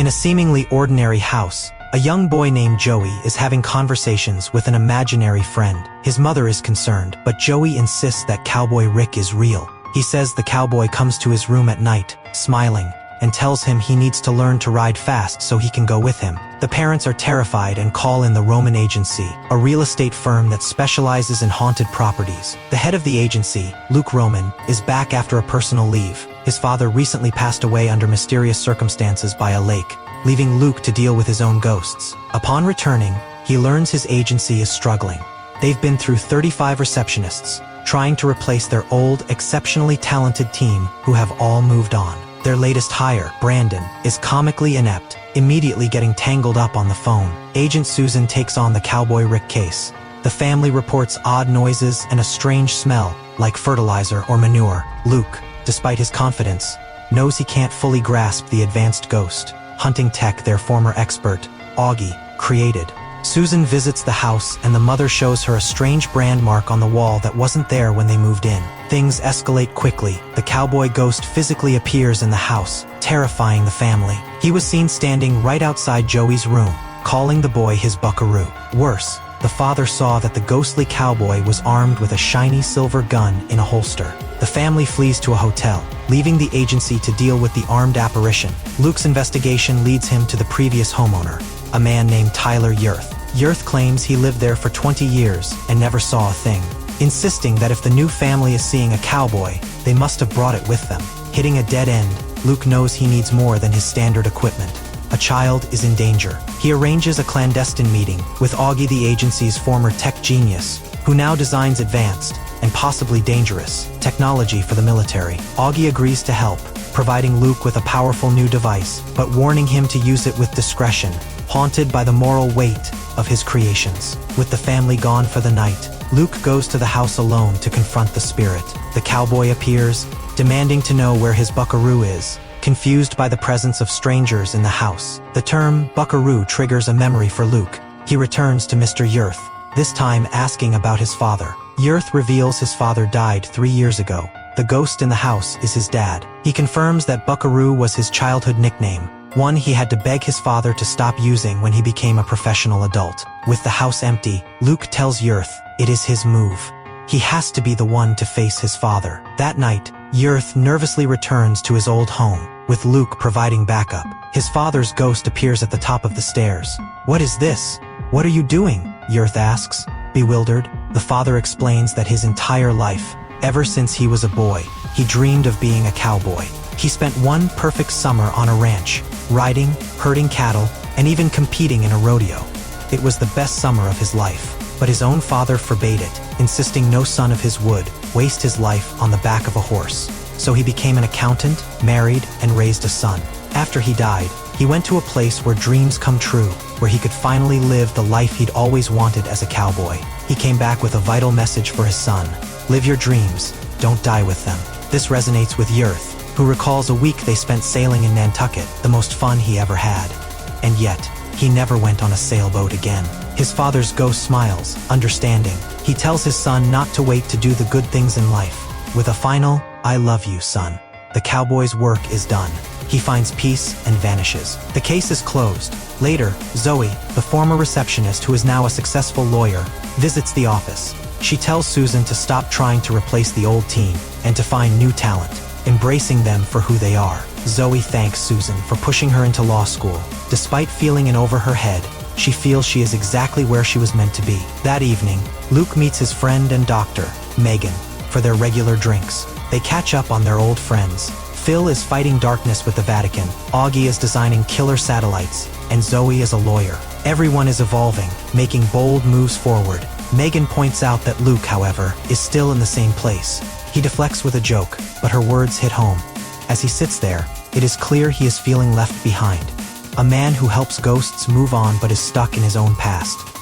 In a seemingly ordinary house, a young boy named Joey is having conversations with an imaginary friend. His mother is concerned, but Joey insists that Cowboy Rick is real. He says the cowboy comes to his room at night, smiling, and tells him he needs to learn to ride fast so he can go with him. The parents are terrified and call in the Roman Agency, a real estate firm that specializes in haunted properties. The head of the agency, Luke Roman, is back after a personal leave. His father recently passed away under mysterious circumstances by a lake, leaving Luke to deal with his own ghosts. Upon returning, he learns his agency is struggling. They've been through 35 receptionists, trying to replace their old, exceptionally talented team who have all moved on. Their latest hire, Brandon, is comically inept, immediately getting tangled up on the phone. Agent Susan takes on the Cowboy Rick case. The family reports odd noises and a strange smell, like fertilizer or manure. Luke, despite his confidence, knows he can't fully grasp the advanced ghost hunting tech their former expert, Augie, created. Susan visits the house and the mother shows her a strange brand mark on the wall that wasn't there when they moved in. Things escalate quickly. The cowboy ghost physically appears in the house, terrifying the family. He was seen standing right outside Joey's room, calling the boy his buckaroo. Worse, the father saw that the ghostly cowboy was armed with a shiny silver gun in a holster. The family flees to a hotel, leaving the agency to deal with the armed apparition. Luke's investigation leads him to the previous homeowner, a man named Tyler Yurth. Yurth claims he lived there for 20 years and never saw a thing, insisting that if the new family is seeing a cowboy, they must have brought it with them. Hitting a dead end, Luke knows he needs more than his standard equipment. A child is in danger. He arranges a clandestine meeting with Augie, the agency's former tech genius, who now designs advanced, and possibly dangerous, technology for the military. Augie agrees to help, providing Luke with a powerful new device, but warning him to use it with discretion, haunted by the moral weight of his creations. With the family gone for the night, Luke goes to the house alone to confront the spirit. The cowboy appears, demanding to know where his buckaroo is, confused by the presence of strangers in the house. The term buckaroo triggers a memory for Luke. He returns to Mr. Yurth, this time asking about his father. Yurth reveals his father died 3 years ago. The ghost in the house is his dad. He confirms that buckaroo was his childhood nickname, one he had to beg his father to stop using when he became a professional adult. With the house empty, Luke tells Yurth it is his move. He has to be the one to face his father. That night, Yurth nervously returns to his old home, with Luke providing backup. His father's ghost appears at the top of the stairs. "What is this? What are you doing?" Yurth asks. Bewildered, the father explains that his entire life, ever since he was a boy, he dreamed of being a cowboy. He spent one perfect summer on a ranch, riding, herding cattle, and even competing in a rodeo. It was the best summer of his life, but his own father forbade it, insisting no son of his would waste his life on the back of a horse. So he became an accountant, married, and raised a son. After he died, he went to a place where dreams come true, where he could finally live the life he'd always wanted as a cowboy. He came back with a vital message for his son: live your dreams, don't die with them. This resonates with Yurth, who recalls a week they spent sailing in Nantucket, the most fun he ever had. And yet, he never went on a sailboat again. His father's ghost smiles, understanding. He tells his son not to wait to do the good things in life. With a final, "I love you, son," the cowboy's work is done. He finds peace and vanishes. The case is closed. Later, Zoe, the former receptionist who is now a successful lawyer, visits the office. She tells Susan to stop trying to replace the old team and to find new talent, embracing them for who they are. Zoe thanks Susan for pushing her into law school. Despite feeling in over her head, she feels she is exactly where she was meant to be. That evening, Luke meets his friend and doctor, Megan, for their regular drinks. They catch up on their old friends. Phil is fighting darkness with the Vatican, Augie is designing killer satellites, and Zoe is a lawyer. Everyone is evolving, making bold moves forward. Megan points out that Luke, however, is still in the same place. He deflects with a joke, but her words hit home. As he sits there, it is clear he is feeling left behind. A man who helps ghosts move on but is stuck in his own past.